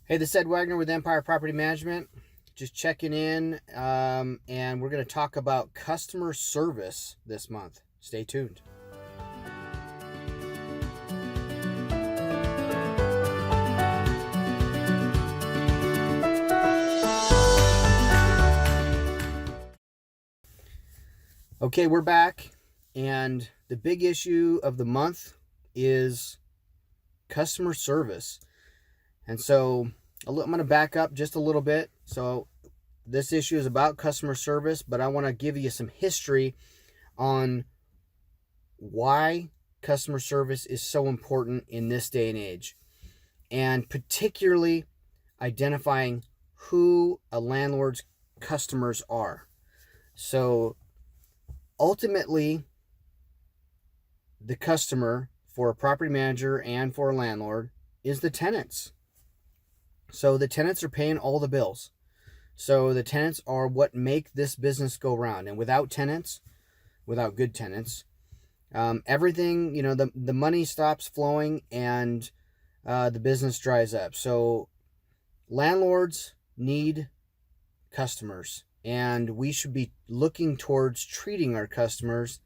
Hey, this is Ed Wagner with Empire Property Management. Just checking in, and we're going to talk about customer service this month. Stay tuned. Okay, we're back, and the big issue of the month is customer service. And so I'm going to back up just a little bit. So this issue is about customer service, but I want to give you some history on why customer service is so important in this day and age, and particularly identifying who a landlord's customers are. So ultimately, the customer for a property manager and for a landlord is the tenants. So the tenants are paying all the bills. So the tenants are what make this business go round. And without tenants, without good tenants, everything, the money stops flowing and the business dries up. So landlords need customers, and we should be looking towards treating our customers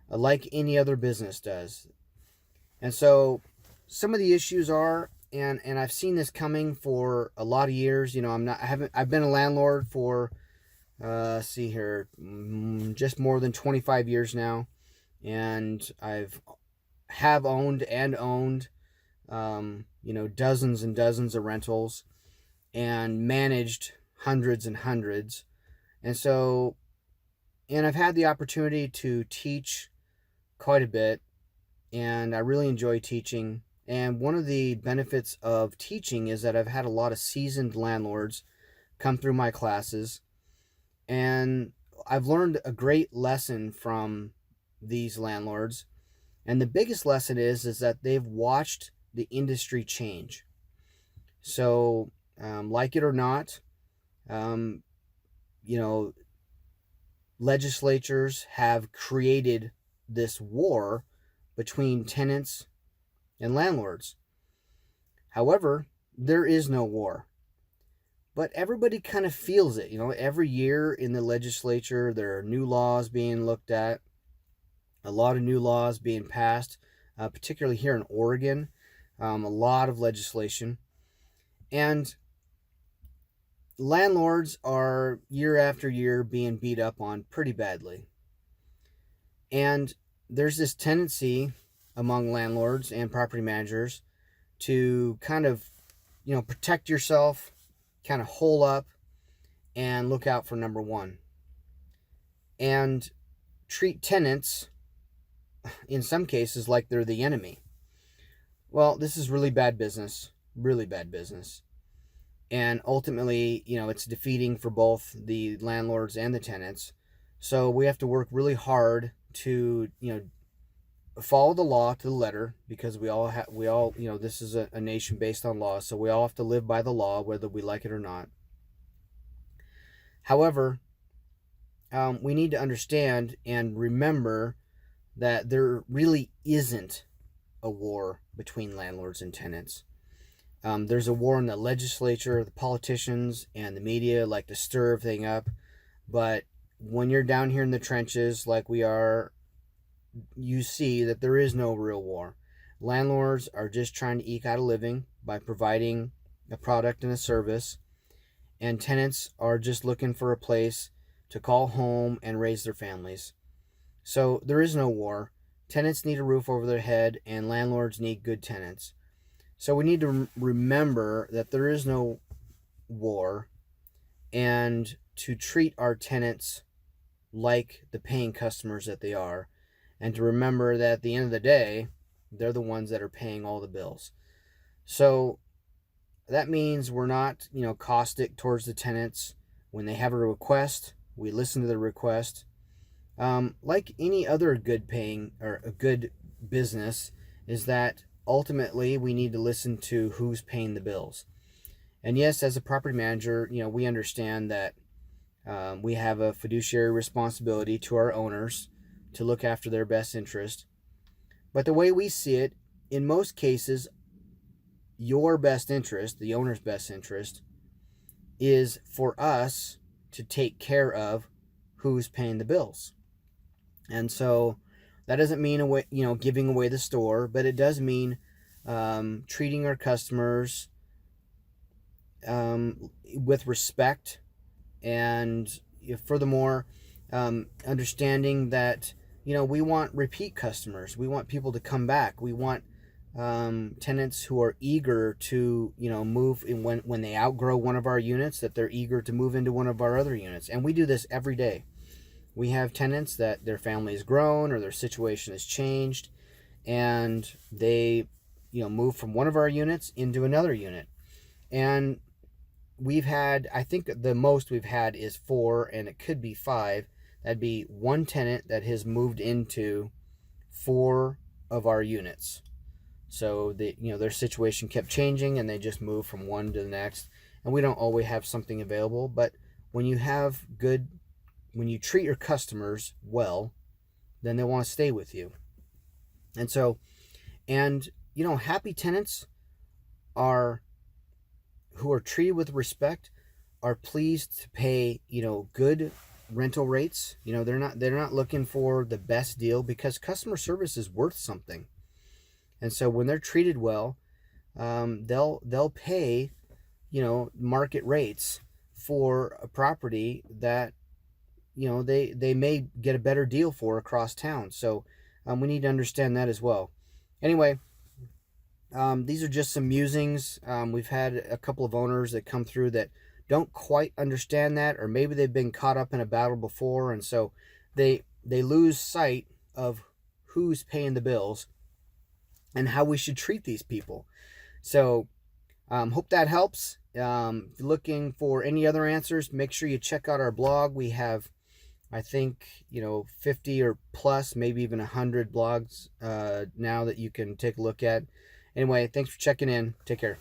like any other business does. And so some of the issues are, and I've seen this coming for a lot of years. I've been a landlord for just more than 25 years now, and have owned dozens and dozens of rentals and managed hundreds and hundreds. And I've had the opportunity to teach quite a bit, and I really enjoy teaching. And one of the benefits of teaching is that I've had a lot of seasoned landlords come through my classes, and I've learned a great lesson from these landlords. And the biggest lesson is that they've watched the industry change. So, like it or not, um, legislatures have created this war between tenants and landlords. However, there is no war. But everybody kind of feels it. Every year in the legislature, there are new laws being looked at, a lot of new laws being passed, particularly here in Oregon, a lot of legislation. And landlords are year after year being beat up on pretty badly. And there's this tendency among landlords and property managers to kind of, protect yourself, kind of hole up and look out for number one, and treat tenants in some cases like they're the enemy. Well, this is really bad business, really bad business. And ultimately, it's defeating for both the landlords and the tenants. So we have to work really hard to, follow the law to the letter, because we all, this is a nation based on law. So we all have to live by the law, whether we like it or not. However, we need to understand and remember that there really isn't a war between landlords and tenants. There's a war in the legislature. The politicians and the media like to stir everything up. But when you're down here in the trenches like we are, you see that there is no real war. Landlords are just trying to eke out a living by providing a product and a service. And tenants are just looking for a place to call home and raise their families. So there is no war. Tenants need a roof over their head, and landlords need good tenants. So we need to remember that there is no war, and to treat our tenants like the paying customers that they are, and to remember that at the end of the day, they're the ones that are paying all the bills. So that means we're not, caustic towards the tenants. When they have a request, we listen to the request. Like any other good paying or a good business, is that ultimately we need to listen to who's paying the bills. And yes, as a property manager, we understand that we have a fiduciary responsibility to our owners to look after their best interest. But the way we see it, in most cases, your best interest, the owner's best interest, is for us to take care of who's paying the bills. And so that doesn't mean giving away the store, but it does mean treating our customers with respect, and furthermore, understanding that we want repeat customers. We want people to come back. We want tenants who are eager to move in when they outgrow one of our units, that they're eager to move into one of our other units. And we do this every day. We have tenants that their family has grown or their situation has changed, and they move from one of our units into another unit. And we've had, I think the most we've had is 4, and it could be 5. That'd be one tenant that has moved into 4 of our units. So their situation kept changing, and they just moved from one to the next. And we don't always have something available, but when you treat your customers well, then they want to stay with you. And so, happy tenants who are treated with respect are pleased to pay, good rental rates. They're not looking for the best deal, because customer service is worth something. And so when they're treated well, they'll pay, market rates for a property that they may get a better deal for across town. So we need to understand that as well. Anyway, these are just some musings. We've had a couple of owners that come through that don't quite understand that, or maybe they've been caught up in a battle before, and so they lose sight of who's paying the bills and how we should treat these people. So hope that helps. Looking for any other answers, make sure you check out our blog. We have, I think, 50 or plus, maybe even 100 blogs now that you can take a look at. Anyway, thanks for checking in. Take care.